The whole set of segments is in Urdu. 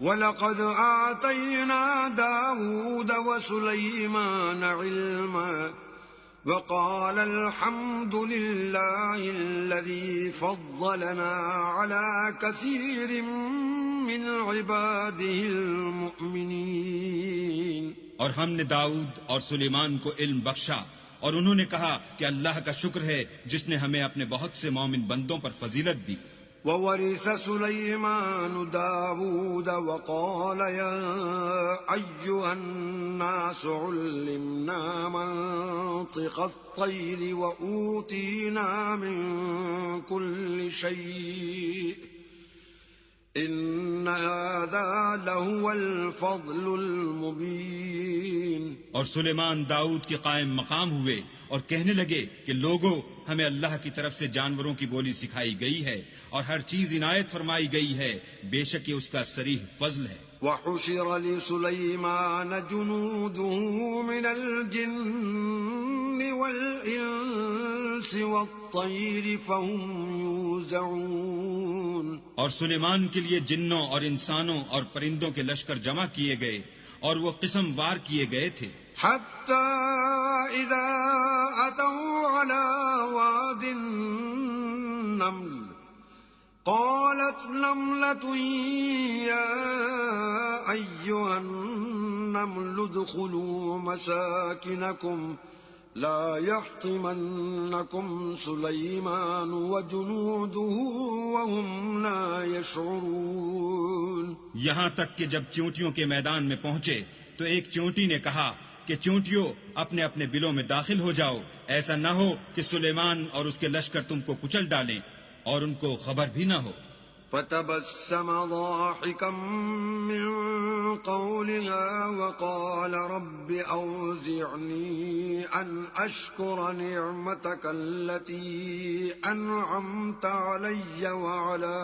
وَلَقَدْ آتَيْنَا دَاوُودَ وَسُلَيْمَانَ عِلْمًا وَقَالَ الْحَمْدُ لِلَّهِ الَّذِي فَضَّلَنَا عَلَى كَثِيرٍ مِّنْ عِبَادِهِ الْمُؤْمِنِينَ۔ اور ہم نے داؤد اور سلیمان کو علم بخشا، اور انہوں نے کہا کہ اللہ کا شکر ہے جس نے ہمیں اپنے بہت سے مومن بندوں پر فضیلت دی۔ وَوَرِثَ سُلَيْمَانُ دَاوُودَ وَقَالَ يَا أَيُّهَا النَّاسُ عُلِّمْنَا مَنطِقَ الطَّيْرِ وَأُوتِينَا مِن كُلِّ شَيْءٍ إِنَّ هَذَا لَهُوَ الْفَضْلُ الْمُبِينُ۔ اور سلیمان داؤد کے قائم مقام ہوئے اور کہنے لگے کہ لوگو، ہمیں اللہ کی طرف سے جانوروں کی بولی سکھائی گئی ہے اور ہر چیز عنایت فرمائی گئی ہے، بے شک یہ اس کا صریح فضل ہے۔ وَحُشِرَ لِسُلَيْمَانَ جُنُودُهُ مِنَ الْجِنِّ وَالْإِنسِ وَالطَّيْرِ فَهُمْ يُوزَعُونَ۔ اور سلیمان کے لیے جنوں اور انسانوں اور پرندوں کے لشکر جمع کیے گئے اور وہ قسم وار کیے گئے تھے، حَتَّى إِذَا أَتَوْا عَلَى وَادِ النَّمْلِ قَالَتْ نَمْلَةٌ يَا أَيُّهَا النَّمْلُ ادْخُلُوا مَسَاكِنَكُمْ لَا يَحْطِمَنَّكُمْ سُلَيْمَانُ وَجُنُودُهُ وَهُمْ لَا يَشْعُرُونَ۔ یہاں تک کہ جب چیونٹیوں کے میدان میں پہنچے تو ایک چیونٹی نے کہا کہ چیونٹیوں، اپنے اپنے بلوں میں داخل ہو جاؤ، ایسا نہ ہو کہ سلیمان اور اس کے لشکر تم کو کچل ڈالیں اور ان کو خبر بھی نہ ہو۔ فَتَبَسَّمَ ضَاحِكًا مِّن قَوْلِهَا وَقَالَ رَبِّ أَوْزِعْنِي أَنْ أَشْكُرَ نِعْمَتَكَ الَّتِي أَنْعَمْتَ عَلَيَّ وَعَلَى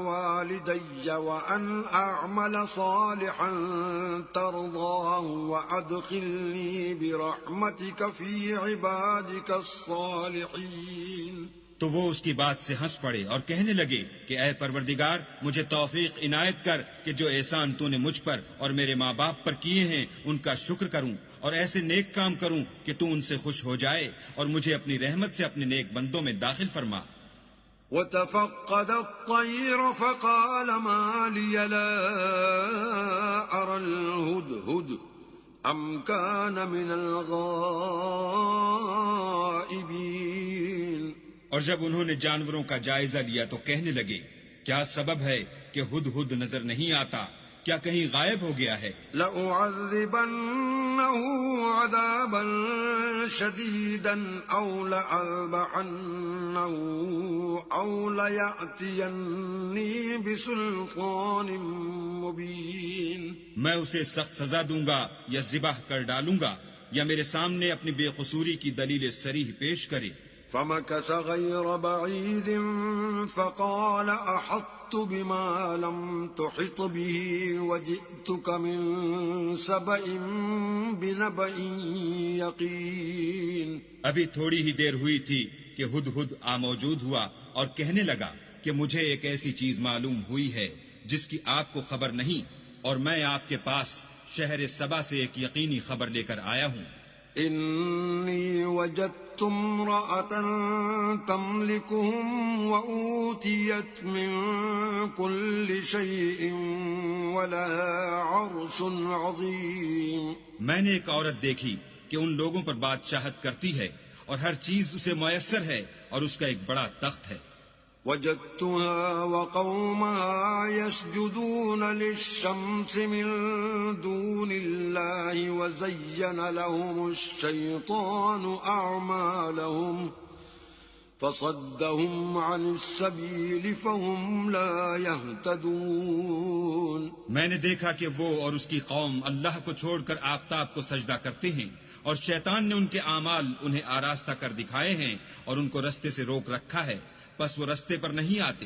وَالِدَيَّ وَأَنْ أَعْمَلَ صَالِحًا تَرْضَاهُ وَأَدْخِلْنِي بِرَحْمَتِكَ فِي عِبَادِكَ الصَّالِحِينَ۔ تو وہ اس کی بات سے ہنس پڑے اور کہنے لگے کہ اے پروردگار، مجھے توفیق عنایت کر کہ جو احسان تو نے مجھ پر اور میرے ماں باپ پر کیے ہیں ان کا شکر کروں، اور ایسے نیک کام کروں کہ تو ان سے خوش ہو جائے، اور مجھے اپنی رحمت سے اپنے نیک بندوں میں داخل فرما۔ وَتَفَقَّدَ الطَّيْرَ فَقَالَ مَا لِيَ لَا أَرَى الْهُدْهُدَ أَمْ كَانَ مِنَ الْغَائِبِينَ۔ اور جب انہوں نے جانوروں کا جائزہ لیا تو کہنے لگے، کیا سبب ہے کہ ہدہد نظر نہیں آتا؟ کیا کہیں غائب ہو گیا ہے؟ لَأُعَذِّبَنَّهُ عَذَابًا شَدِيدًا أَوْ لَأَذْبَحَنَّهُ أَوْ لَيَأْتِيَنِّي بِسُلْطَانٍ مُبِينٍ۔ میں اسے سخت سزا دوں گا یا ذبح کر ڈالوں گا، یا میرے سامنے اپنی بے قصوری کی دلیل صریح پیش کرے۔ فَمَكَثَ غَيْرَ بَعِيدٍ فَقَالَ أَحَطتُ بِمَا لَمْ تُحِطْ بِهِ وَجِئْتُكَ مِنْ سَبَإٍ بِنَبَإٍ يَقِينٍ۔ ابھی تھوڑی ہی دیر ہوئی تھی کہ ہدہد موجود ہوا اور کہنے لگا کہ مجھے ایک ایسی چیز معلوم ہوئی ہے جس کی آپ کو خبر نہیں، اور میں آپ کے پاس شہر سبا سے ایک یقینی خبر لے کر آیا ہوں۔ إِنِّي وَجَدتُّ امْرَأَةً تَمْلِكُهُمْ وَأُوتِيَتْ مِن كُلِّ شَيْءٍ وَلَهَا عَرْشٌ عَظِيمٌ۔ میں نے ایک عورت دیکھی کہ ان لوگوں پر بادشاہت کرتی ہے اور ہر چیز اسے میسر ہے اور اس کا ایک بڑا تخت ہے۔ وَجَدتُّهَا وَقَوْمَهَا يَسْجُدُونَ لِلشَّمْسِ مِن دُونِ اللَّهِ وَزَيَّنَ لَهُمُ الشَّيْطَانُ أَعْمَالَهُمْ فَصَدَّهُمْ عَنِ السَّبِيلِ فَهُمْ لَا يَهْتَدُونَ۔ میں نے دیکھا کہ وہ اور اس کی قوم اللہ کو چھوڑ کر آفتاب کو سجدہ کرتے ہیں، اور شیطان نے ان کے اعمال انہیں آراستہ کر دکھائے ہیں اور ان کو رستے سے روک رکھا ہے، پس وہ رستے پر نہیں آتے۔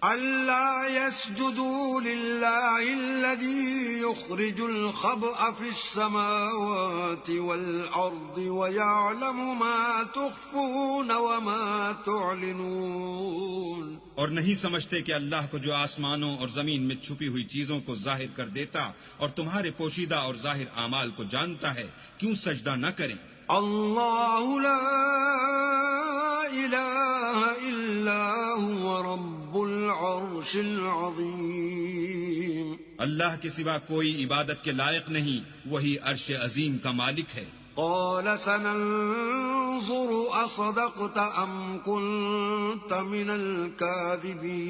ألا يسجدوا لله الذي يخرج الخبأ في السماوات والأرض ويعلم ما تخفون وما تعلنون. اور نہیں سمجھتے کہ اللہ کو جو آسمانوں اور زمین میں چھپی ہوئی چیزوں کو ظاہر کر دیتا اور تمہارے پوشیدہ اور ظاہر اعمال کو جانتا ہے، کیوں سجدہ نہ کریں؟ اللہ لا الہ الا هو رب العرش العظیم. اللہ کے سوا کوئی عبادت کے لائق نہیں، وہی عرش عظیم کا مالک ہے. قال سننظر اصدقت ام كنت من الكاذبین.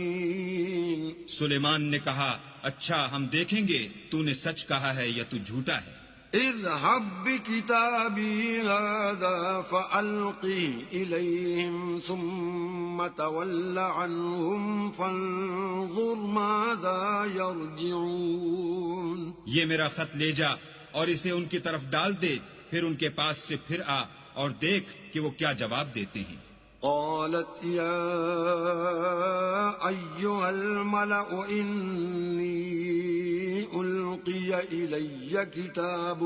سلیمان نے کہا، اچھا ہم دیکھیں گے تو نے سچ کہا ہے یا تو جھوٹا ہے. اذهب بكتابي هذا فألقه إليهم ثم تول عنهم فانظر ماذا يرجعون. یہ میرا خط لے جا اور اسے ان کی طرف ڈال دے، پھر ان کے پاس سے پھر آ اور دیکھ کہ وہ کیا جواب دیتے ہیں. قالت يا أيها الملأ إني ألقي إلي كتاب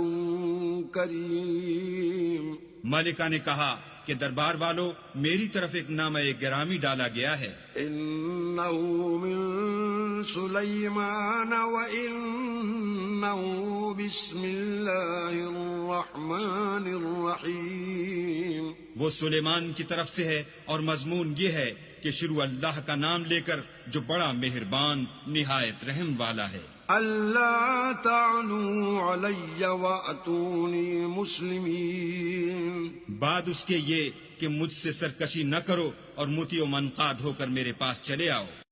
كريم. ملکہ نے کہا کہ دربار والو، میری طرف ایک نامہ گرامی ڈالا گیا ہے. إنه من سليمان وإنه بسم الله الرحمن الرحيم. وہ سلیمان کی طرف سے ہے اور مضمون یہ ہے کہ شروع اللہ کا نام لے کر جو بڑا مہربان نہایت رحم والا ہے. اللہ تعلوا علی واتونی مسلمین. بعد اس کے یہ کہ مجھ سے سرکشی نہ کرو اور مطیع و منقاد ہو کر میرے پاس چلے آؤ.